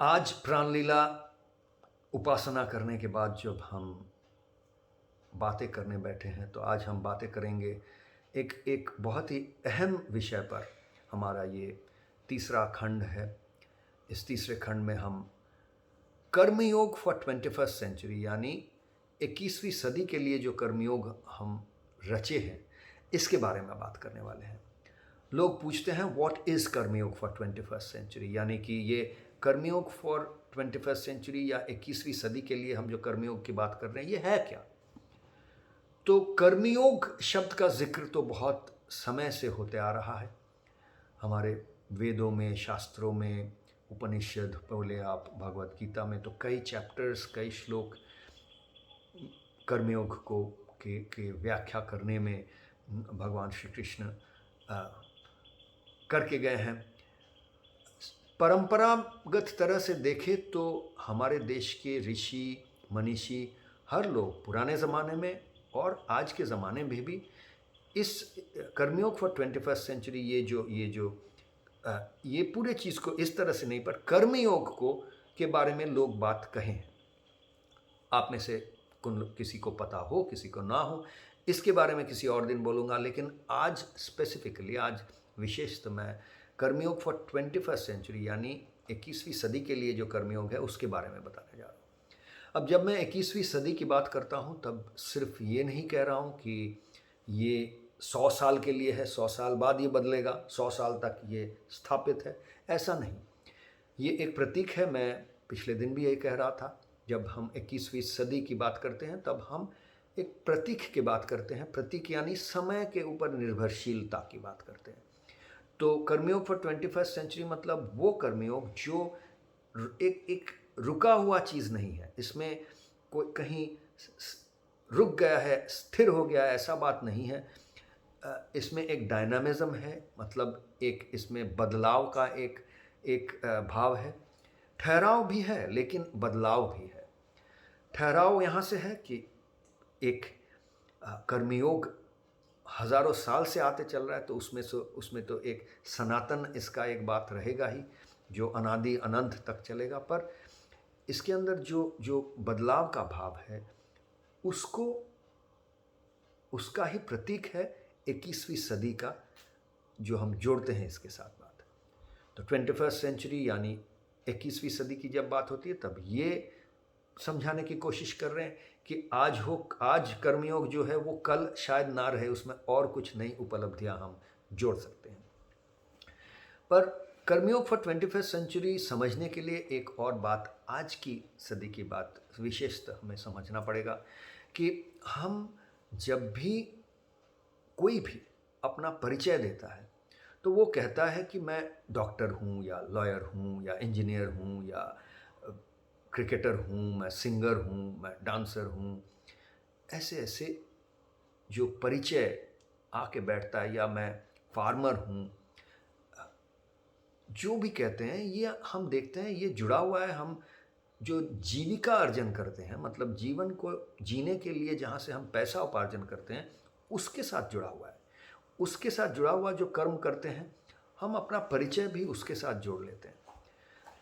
आज प्राणलीला उपासना करने के बाद जब हम बातें करने बैठे हैं तो आज हम बातें करेंगे एक एक बहुत ही अहम विषय पर। हमारा ये तीसरा खंड है। इस तीसरे खंड में हम कर्मयोग फॉर 21st सेंचुरी यानी 21वीं सदी के लिए जो कर्मयोग हम रचे हैं इसके बारे में बात करने वाले हैं। लोग पूछते हैं व्हाट इज़ कर्मयोग फॉर 21st सेंचुरी, यानी कि ये कर्मयोग फॉर 21st सेंचुरी या 21वीं सदी के लिए हम जो कर्मयोग की बात कर रहे हैं ये है क्या। तो कर्मयोग शब्द का जिक्र तो बहुत समय से होते आ रहा है। हमारे वेदों में, शास्त्रों में, उपनिषद, बोले आप भगवत गीता में तो कई चैप्टर्स, कई श्लोक कर्मयोग को के व्याख्या करने में भगवान श्री कृष्ण करके गए हैं। परंपरागत तरह से देखें तो हमारे देश के ऋषि मनीषी हर लोग पुराने ज़माने में और आज के ज़माने में भी इस कर्मयोग फॉर 21st सेंचुरी ये पूरे चीज़ को इस तरह से नहीं पर कर्मयोग को के बारे में लोग बात कहें। आप में से किसी को पता हो, किसी को ना हो, इसके बारे में किसी और दिन बोलूँगा, लेकिन आज स्पेसिफिकली, आज विशेषतः मैं कर्मयोग फॉर 21st सेंचुरी यानी 21वीं सदी के लिए जो कर्मयोग है उसके बारे में बताने जा रहा हूँ। अब जब मैं 21वीं सदी की बात करता हूँ तब सिर्फ ये नहीं कह रहा हूँ कि ये 100 साल के लिए है, 100 साल बाद ये बदलेगा, 100 साल तक ये स्थापित है, ऐसा नहीं। ये एक प्रतीक है। मैं पिछले दिन भी यही कह रहा था, जब हम 21वीं सदी की बात करते हैं तब हम एक प्रतीक की बात करते हैं। प्रतीक यानी समय के ऊपर निर्भरशीलता की बात करते हैं। तो कर्मयोग फॉर 21st सेंचुरी मतलब वो कर्मयोग जो एक रुका हुआ चीज़ नहीं है, इसमें कोई कहीं रुक गया है, स्थिर हो गया है, ऐसा बात नहीं है। इसमें एक डायनामिज़म है, मतलब एक इसमें बदलाव का एक भाव है। ठहराव भी है लेकिन बदलाव भी है। ठहराव यहाँ से है कि एक कर्मयोग हज़ारों साल से आते चल रहा है तो उसमें तो एक सनातन इसका एक बात रहेगा ही जो अनादि अनंत तक चलेगा। पर इसके अंदर जो बदलाव का भाव है उसका ही प्रतीक है 21वीं सदी का, जो हम जोड़ते हैं इसके साथ बात। तो 21st सेंचुरी यानी 21वीं सदी की जब बात होती है तब ये समझाने की कोशिश कर रहे हैं कि आज कर्मयोग जो है वो कल शायद ना रहे, उसमें और कुछ नई उपलब्धियां हम जोड़ सकते हैं। पर कर्मयोग फॉर 21st सेंचुरी समझने के लिए एक और बात, आज की सदी की बात विशेषतः हमें समझना पड़ेगा कि हम जब भी कोई भी अपना परिचय देता है तो वो कहता है कि मैं डॉक्टर हूँ या लॉयर हूँ या इंजीनियर हूँ या क्रिकेटर हूँ, मैं सिंगर हूँ, मैं डांसर हूँ। ऐसे ऐसे जो परिचय आके बैठता है, या मैं फार्मर हूँ, जो भी कहते हैं ये हम देखते हैं ये जुड़ा हुआ है। हम जो जीविका अर्जन करते हैं, मतलब जीवन को जीने के लिए जहाँ से हम पैसा उपार्जन करते हैं उसके साथ जुड़ा हुआ है। उसके साथ जुड़ा हुआ जो कर्म करते हैं हम अपना परिचय भी उसके साथ जोड़ लेते हैं।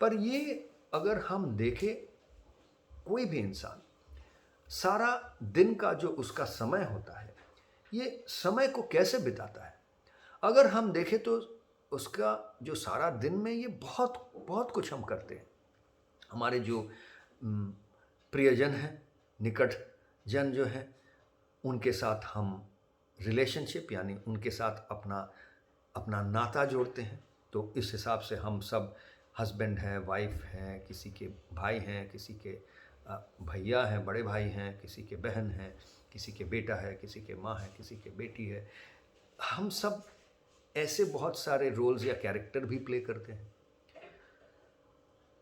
पर ये अगर हम देखें, कोई भी इंसान सारा दिन का जो उसका समय होता है ये समय को कैसे बिताता है, अगर हम देखें तो उसका जो सारा दिन में ये बहुत बहुत कुछ हम करते हैं। हमारे जो प्रियजन हैं, निकट जन जो हैं, उनके साथ हम रिलेशनशिप यानी उनके साथ अपना नाता जोड़ते हैं। तो इस हिसाब से हम सब हस्बैंड हैं, वाइफ हैं, किसी के भाई हैं, किसी के भैया हैं, बड़े भाई हैं, किसी के बहन हैं, किसी के बेटा है, किसी के माँ है, किसी के बेटी है। हम सब ऐसे बहुत सारे रोल्स या कैरेक्टर भी प्ले करते हैं।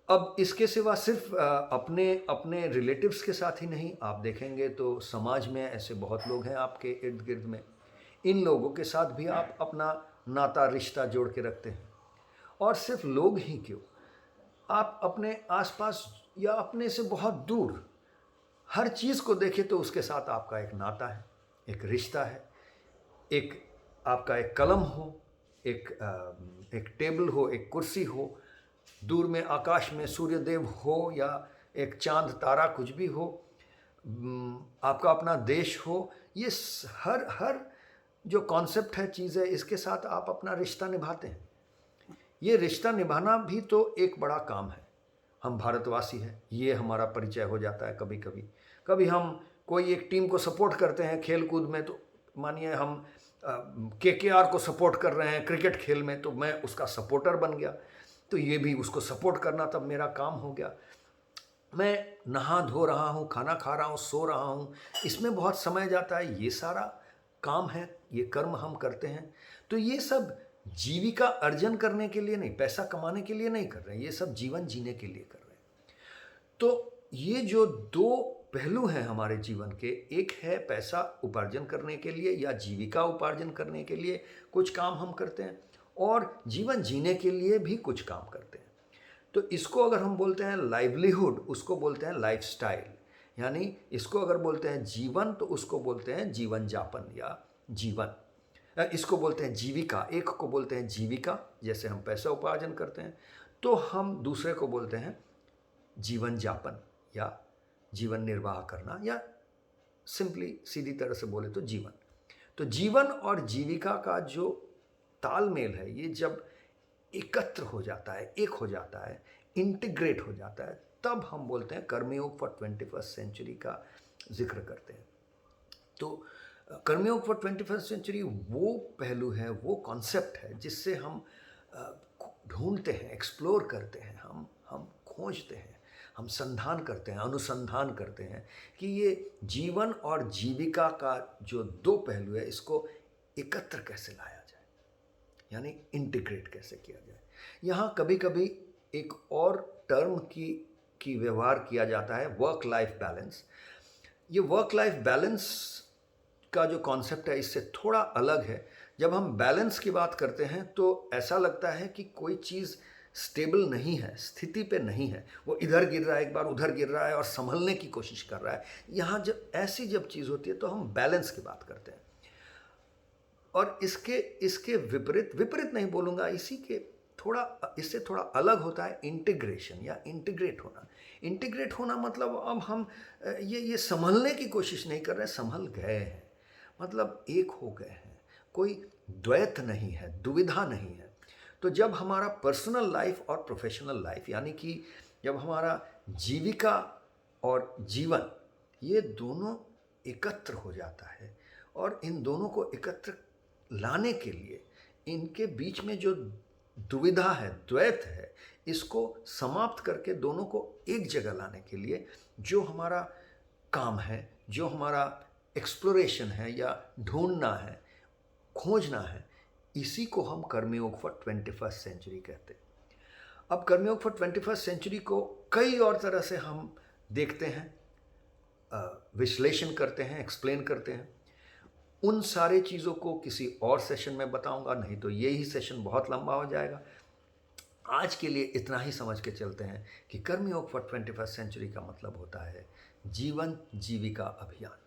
अब इसके सिवा सिर्फ अपने रिलेटिव्स के साथ ही नहीं, आप देखेंगे तो समाज में ऐसे बहुत लोग हैं आपके इर्द गिर्द में। इन लोगों के साथ भी आप अपना नाता रिश्ता जोड़ के रखते हैं। और सिर्फ लोग ही क्यों, आप अपने आसपास या अपने से बहुत दूर हर चीज़ को देखें तो उसके साथ आपका एक नाता है, एक रिश्ता है। एक आपका एक कलम हो, एक टेबल हो, एक कुर्सी हो, दूर में आकाश में सूर्यदेव हो या एक चांद तारा कुछ भी हो, आपका अपना देश हो, ये हर हर जो कॉन्सेप्ट है, चीज़ है, इसके साथ आप अपना रिश्ता निभाते हैं। ये रिश्ता निभाना भी तो एक बड़ा काम है। हम भारतवासी हैं, ये हमारा परिचय हो जाता है। कभी कभी कभी हम कोई एक टीम को सपोर्ट करते हैं खेल कूद में, तो मानिए हम KKR को सपोर्ट कर रहे हैं क्रिकेट खेल में, तो मैं उसका सपोर्टर बन गया, तो ये भी उसको सपोर्ट करना तब मेरा काम हो गया। मैं नहा धो रहा हूँ, खाना खा रहा हूँ, सो रहा हूँ, इसमें बहुत समय जाता है। ये सारा काम है, ये कर्म हम करते हैं। तो ये सब जीविका अर्जन करने के लिए नहीं, पैसा कमाने के लिए नहीं कर रहे हैं, ये सब जीवन जीने के लिए कर रहे हैं। तो ये जो दो पहलू हैं हमारे जीवन के, एक है पैसा उपार्जन करने के लिए या जीविका उपार्जन करने के लिए कुछ काम हम करते हैं, और जीवन जीने के लिए भी कुछ काम करते हैं। तो इसको अगर हम बोलते हैं लाइवलीहुड, उसको बोलते हैं लाइफस्टाइल, यानी इसको अगर बोलते हैं जीवन, तो उसको बोलते हैं जीवन यापन या जीवन। इसको बोलते हैं जीविका, एक को बोलते हैं जीविका, जैसे हम पैसा उपार्जन करते हैं, तो हम दूसरे को बोलते हैं जीवन यापन या जीवन निर्वाह करना, या सिंपली सीधी तरह से बोले तो जीवन। तो जीवन और जीविका का जो तालमेल है, ये जब एकत्र हो जाता है, एक हो जाता है, इंटीग्रेट हो जाता है, तब हम बोलते हैं कर्मयोग फॉर 21st सेंचुरी का जिक्र करते हैं। तो कर्मयोग फॉर 21st सेंचुरी वो पहलू है, वो कॉन्सेप्ट है जिससे हम ढूंढते हैं, एक्सप्लोर करते हैं, हम खोजते हैं, हम संधान करते हैं, अनुसंधान करते हैं कि ये जीवन और जीविका का जो दो पहलू है, इसको एकत्र कैसे लाया जाए, यानी इंटीग्रेट कैसे किया जाए। यहाँ कभी कभी एक और टर्म की व्यवहार किया जाता है, वर्क लाइफ बैलेंस। ये वर्क लाइफ बैलेंस का जो कॉन्सेप्ट है, इससे थोड़ा अलग है। जब हम बैलेंस की बात करते हैं तो ऐसा लगता है कि कोई चीज़ स्टेबल नहीं है, स्थिति पे नहीं है, वो इधर गिर रहा है, एक बार उधर गिर रहा है और संभलने की कोशिश कर रहा है। यहाँ जब ऐसी चीज़ होती है तो हम बैलेंस की बात करते हैं। और इसके विपरीत नहीं बोलूँगा, इससे थोड़ा अलग होता है इंटीग्रेशन या इंटीग्रेट होना। इंटीग्रेट होना मतलब अब हम ये संभलने की कोशिश नहीं कर रहे हैं, संभल गए हैं, मतलब एक हो गए हैं, कोई द्वैत नहीं है, दुविधा नहीं है। तो जब हमारा पर्सनल लाइफ और प्रोफेशनल लाइफ, यानी कि जब हमारा जीविका और जीवन, ये दोनों एकत्र हो जाता है, और इन दोनों को एकत्र लाने के लिए इनके बीच में जो दुविधा है, द्वैत है, इसको समाप्त करके दोनों को एक जगह लाने के लिए जो हमारा काम है, जो हमारा एक्सप्लोरेशन है या ढूंढना है, खोजना है, इसी को हम कर्मयोग फॉर 21st सेंचुरी कहते हैं। अब कर्मयोग फॉर 21st सेंचुरी को कई और तरह से हम देखते हैं, विश्लेषण करते हैं, एक्सप्लेन करते हैं। उन सारे चीज़ों को किसी और सेशन में बताऊंगा, नहीं तो यही सेशन बहुत लंबा हो जाएगा। आज के लिए इतना ही समझ के चलते हैं कि कर्मयोग फॉर 21st सेंचुरी का मतलब होता है जीवन जीविका अभियान।